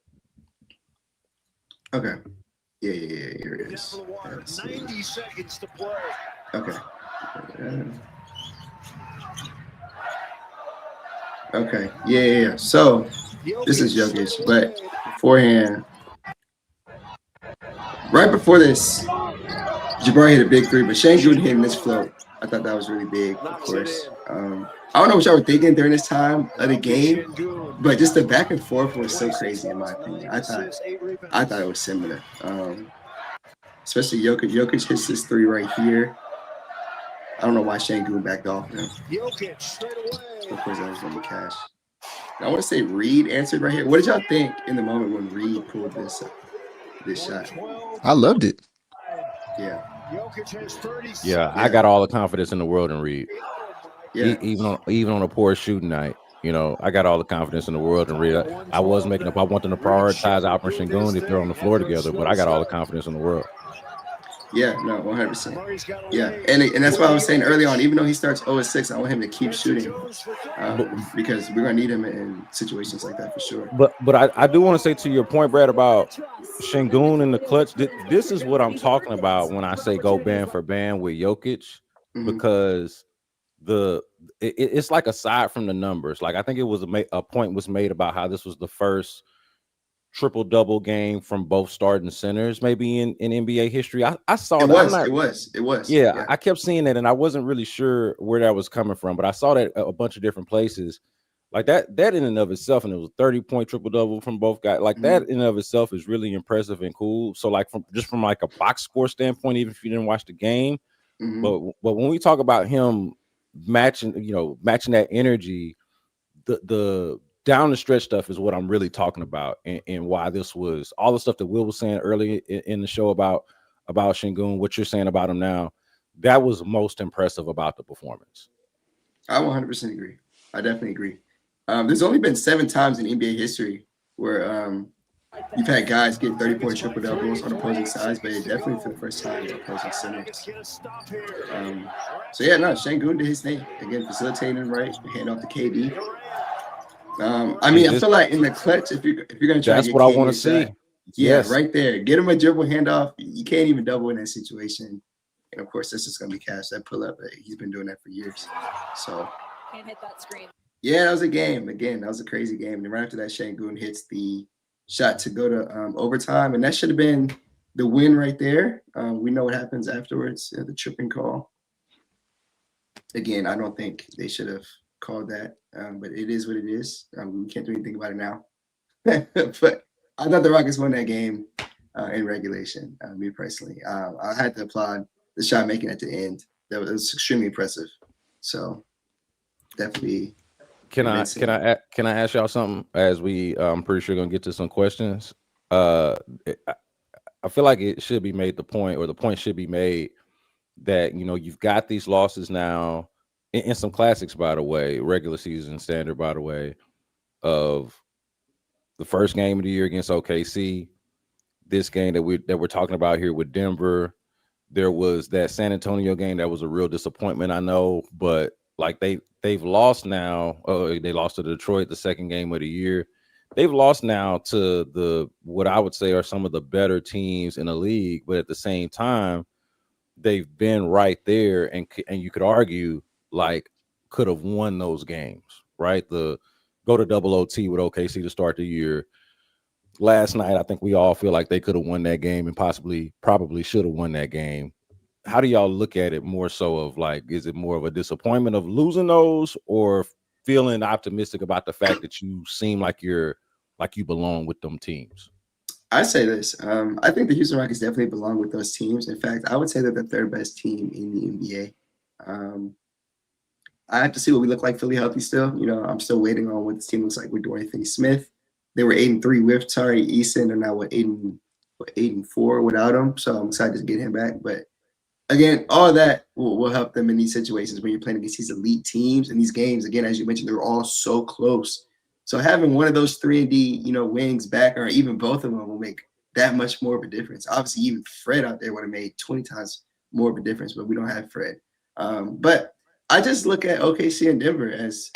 Okay. Yeah. Here it is. 90 seconds to play. Okay. Okay. Yeah. So this is Jokic, but beforehand, right before this, Jabari hit a big 3, but Şengün hitting this float. I thought that was really big, of course. I don't know what y'all were thinking during this time of the game, but just the back and forth was so crazy in my opinion. I thought it was similar. Especially Jokic. Jokic hits this 3 right here. I don't know why Şengün backed off him. Of course, that was going to be cash. I want to say Reed answered right here. What did y'all think in the moment when Reed pulled this shot? I loved it. Yeah. Yeah, I got all the confidence in the world in Reed. Yeah. Even on a poor shooting night, I got all the confidence in the world in Reed. I was making up. I want them to prioritize Alper and Şengün if they're on the floor together, but I got all the confidence in the world. Yeah, no, 100%. Yeah, and that's why I was saying early on, even though he starts 0-6, I want him to keep shooting because we're gonna need him in situations like that for sure. But I do want to say to your point, Brad, about Şengün in the clutch. This is what I'm talking about when I say go band for band with Jokic, because it's like aside from the numbers, like I think it was a point was made about how this was the first triple-double game from both starting centers maybe in NBA history. I saw it was. Yeah, I kept seeing that, and I wasn't really sure where that was coming from, but I saw that a bunch of different places. Like that in and of itself, and it was 30-point triple-double from both guys. Like that in and of itself is really impressive and cool. So like from like a box score standpoint, even if you didn't watch the game, but when we talk about him matching that energy, the down the stretch stuff is what I'm really talking about, and why this was all the stuff that Will was saying early in the show about Şengün, what you're saying about him now, that was most impressive about the performance. I 100% agree. I definitely agree. There's only been 7 times in NBA history where you've had guys get 30-point triple doubles on opposing sides, but definitely for the first time in opposing centers. So yeah, no, Şengün did his thing again, facilitating right, hand off to KD. I mean, I feel like in the clutch, if you're gonna try, that's what I want to see. Yeah, right there, get him a dribble handoff. You can't even double in that situation, and of course, this is gonna be cash. That pull up, he's been doing that for years. So can't hit that screen. Yeah, that was a game. Again, that was a crazy game. And right after that, Şengün hits the shot to go to overtime, and that should have been the win right there. We know what happens afterwards, the tripping call. Again, I don't think they should have called that, but it is what it is. We can't do anything about it now. But I thought the Rockets won that game in regulation, me personally. I had to applaud the shot making at the end. That was extremely impressive. So definitely convincing. Can I ask y'all something? As I'm pretty sure gonna get to some questions. I I feel like it should be made the point, or the point should be made that you've got these losses now, in some classics, by the way, regular season standard, by the way, of the first game of the year against OKC, this game that we're talking about here with Denver. There was that San Antonio game that was a real disappointment, I know, but like they've lost now. They lost to Detroit, the second game of the year. They've lost now to the what I would say are some of the better teams in the league, but at the same time, they've been right there, and you could argue like could have won those games, right? The go to double OT with OKC to start the year. Last night, I think we all feel like they could have won that game and probably should have won that game. How do y'all look at it more so of like, is it more of a disappointment of losing those, or feeling optimistic about the fact that you seem like you belong with them teams? I say this. I think the Houston Rockets definitely belong with those teams. In fact, I would say they're the third best team in the NBA. I have to see what we look like fully healthy still. I'm still waiting on what this team looks like with Dorian Finney-Smith. They were 8-3 with Tari Eason. They're now 8-4 without him. So I'm excited to get him back. But again, all that will help them in these situations when you're playing against these elite teams. And these games, again, as you mentioned, they're all so close. So having one of those 3-and-D, wings back, or even both of them, will make that much more of a difference. Obviously, even Fred out there would have made 20 times more of a difference, but we don't have Fred. But I just look at OKC and Denver as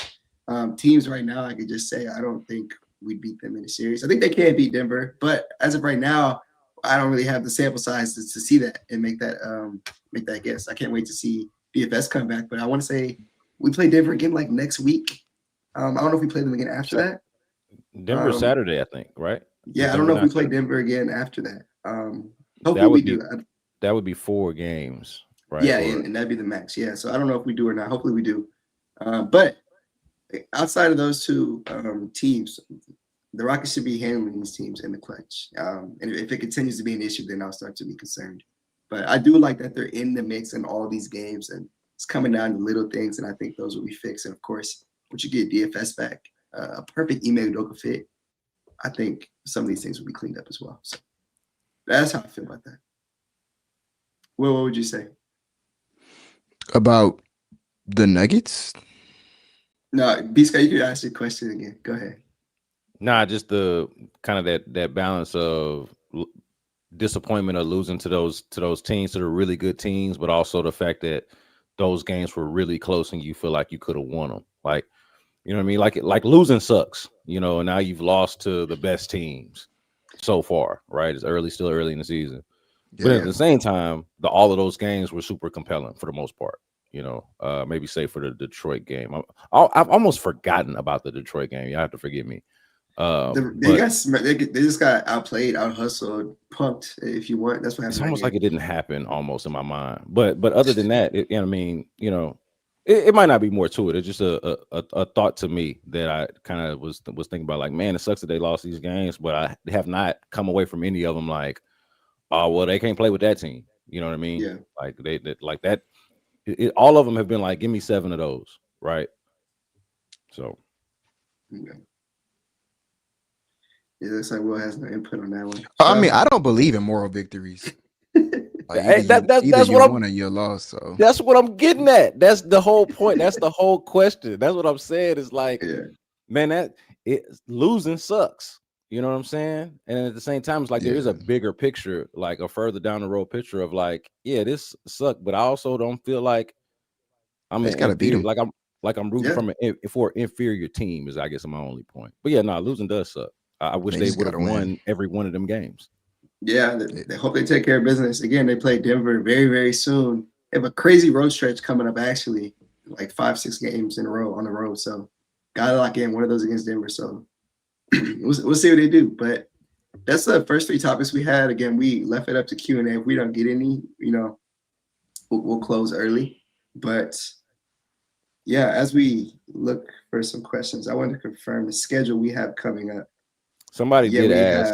teams right now. I could just say I don't think we'd beat them in a series. I think they can beat Denver, but as of right now, I don't really have the sample size to see that and make that guess. I can't wait to see DFS come back, but I want to say we play Denver again like next week. I don't know if we play them again after that. Denver Saturday, I think, right? Yeah, I don't know if we play Denver again after that. Hopefully we do. That would be 4 games, right? Yeah, and that'd be the max. Yeah, so I don't know if we do or not. Hopefully we do. But outside of those two teams, the Rockets should be handling these teams in the clutch. And if it continues to be an issue, then I'll start to be concerned. But I do like that they're in the mix in all these games, and it's coming down to little things, and I think those will be fixed. And of course, once you get DFS back, a perfect Ime Udoka fit, I think some of these things will be cleaned up as well. So that's how I feel about that. Will, what would you say? About the Nuggets? No, B-Sky, you could ask your question again. Go ahead. Nah, just the kind of that balance of disappointment of losing to those teams that are really good teams, but also the fact that those games were really close and you feel like you could have won them. Like, you know what I mean? Like losing sucks, and now you've lost to the best teams so far, right? It's still early in the season. Yeah, but at the same time, all of those games were super compelling for the most part. Maybe say for the Detroit game. I've almost forgotten about the Detroit game. You have to forgive me. They just got outplayed, out hustled, pumped. If you want, that's what happened. It's almost like it didn't happen, almost in my mind. But other than that, it might not be more to it. It's just a thought to me that I kind of was thinking about. Like, man, it sucks that they lost these games, but I have not come away from any of them like, oh well, they can't play with that team. You know what I mean? Yeah. Like they like that. All of them have been like, give me 7 of those, right? So. Okay. It looks like Will has no input on that one. I mean, I don't believe in moral victories. Like that's what I'm won or you lost. So that's what I'm getting at. That's the whole point. That's the whole question. That's what I'm saying. Is like, man, losing sucks. You know what I'm saying? And at the same time, it's like there is a bigger picture, like a further down the road picture of like, yeah, this sucked, but I also don't feel like I'm gotta beat them. Like I'm rooting for an inferior team is, I guess, my only point. But yeah, losing does suck. I wish they would have won every one of them games. Yeah, they hope they take care of business. Again, they play Denver very, very soon. They have a crazy road stretch coming up, actually, like 5-6 games in a row on the road. So gotta lock in one of those against Denver. So we'll see what they do. But that's the first 3 topics we had. Again, we left it up to Q&A. If we don't get any, we'll close early. But yeah, as we look for some questions, I want to confirm the schedule we have coming up. Somebody did ask,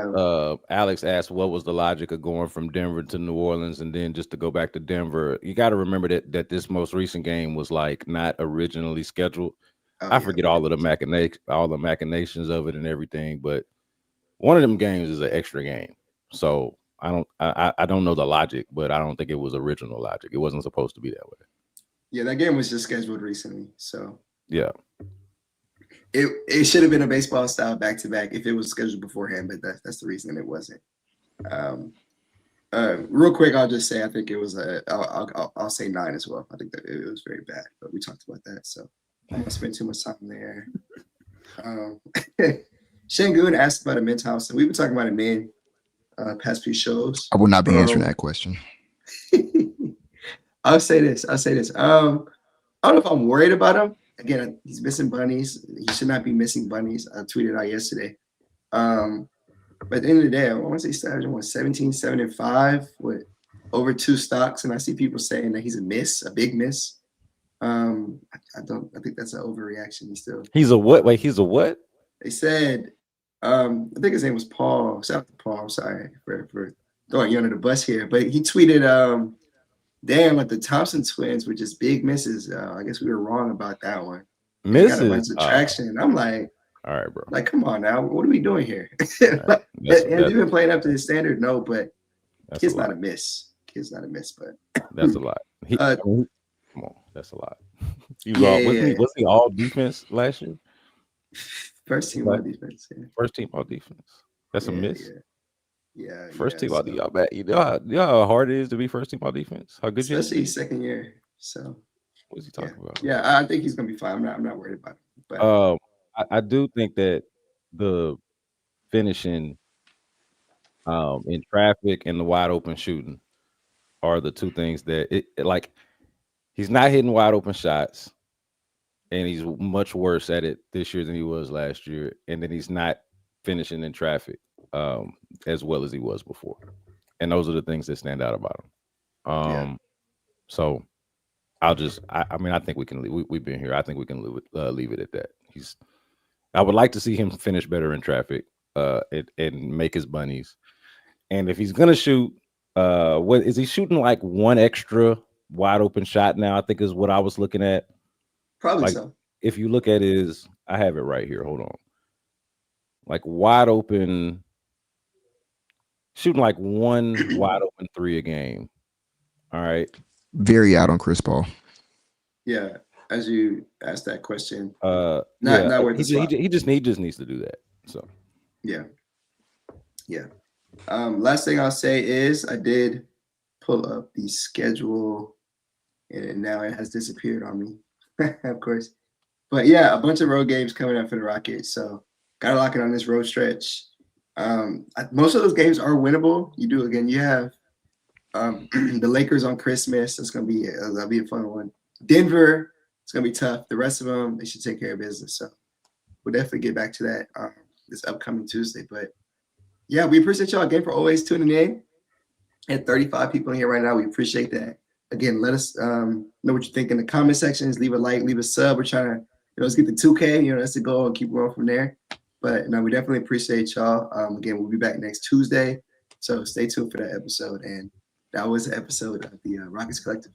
Alex asked, what was the logic of going from Denver to New Orleans and then just to go back to Denver? You got to remember that this most recent game was like not originally scheduled. I forget all of the machinations of it and everything, but one of them games is an extra game. So I don't know the logic, but I don't think it was original logic. It wasn't supposed to be that way. Yeah, that game was just scheduled recently, so yeah. It should have been a baseball style back to back if it was scheduled beforehand, but that's the reason it wasn't. Real quick, I'll just say I think it was I'll say 9 as well. I think that it was very bad, but we talked about that, so I'm gonna spend too much time there. Shangoon asked about a men's house, and we've been talking about it in past few shows. I will not be answering that question. I'll say this. I don't know if I'm worried about him. Again, he's missing bunnies. He should not be missing bunnies. I tweeted out yesterday. But at the end of the day, I want to say averaging 17, 7, and 5 with over 2 stocks, and I see people saying that he's a big miss. I think that's an overreaction. He's a what? Wait, he's a what? They said, I think his name was Paul. Shout out to Paul. I'm sorry for throwing you under the bus here, but he tweeted, damn, like the Thompson twins were just big misses. I guess we were wrong about that one. Misses. Got a bunch of traction. I'm like, all right, bro. Like, come on now. What are we doing here? Right. Have you been playing up to his standard? No, but kid's not a miss. But that's a lot. Come on, that's a lot. Was he all defense last year? First team all defense. Yeah. First team all defense. That's a miss. Yeah. First team all defense. Y'all bet. You know how hard it is to be first team all defense. How good especially second year. So what's he talking about? Yeah, I think he's gonna be fine. I'm not worried about it. But I do think that the finishing in traffic and the wide open shooting are the two things that like he's not hitting wide open shots, and he's much worse at it this year than he was last year, and then he's not finishing in traffic as well as he was before. And those are the things that stand out about him. So I think we can leave. We've been here. I think we can leave it at that. I would like to see him finish better in traffic and make his bunnies. And if he's gonna shoot, what is he shooting, like one extra wide open shot now? I think is what I was looking at. Probably so. If you look at I have it right here. Hold on. Like wide open, shooting like one wide open 3 a game. All right. Very out on Chris Paul. Yeah. As you asked that question, not worth he just needs to do that. So yeah. Last thing I'll say is I did pull up the schedule, and now it has disappeared on me, of course. But yeah, a bunch of road games coming up for the Rockets, so gotta lock it on this road stretch. Most of those games are winnable. You have the Lakers on Christmas. That'll be a fun one. Denver. It's going to be tough. The rest of them, they should take care of business. So we'll definitely get back to that this upcoming Tuesday. But, yeah, we appreciate y'all again for always tuning in. And 35 people in here right now. We appreciate that. Again, let us know what you think in the comment sections. Leave a like, leave a sub. We're trying to, let's get the 2K. That's the goal, and keep going from there. But, no, we definitely appreciate y'all. Again, we'll be back next Tuesday. So stay tuned for that episode. And that was the episode of the Rockets Collective.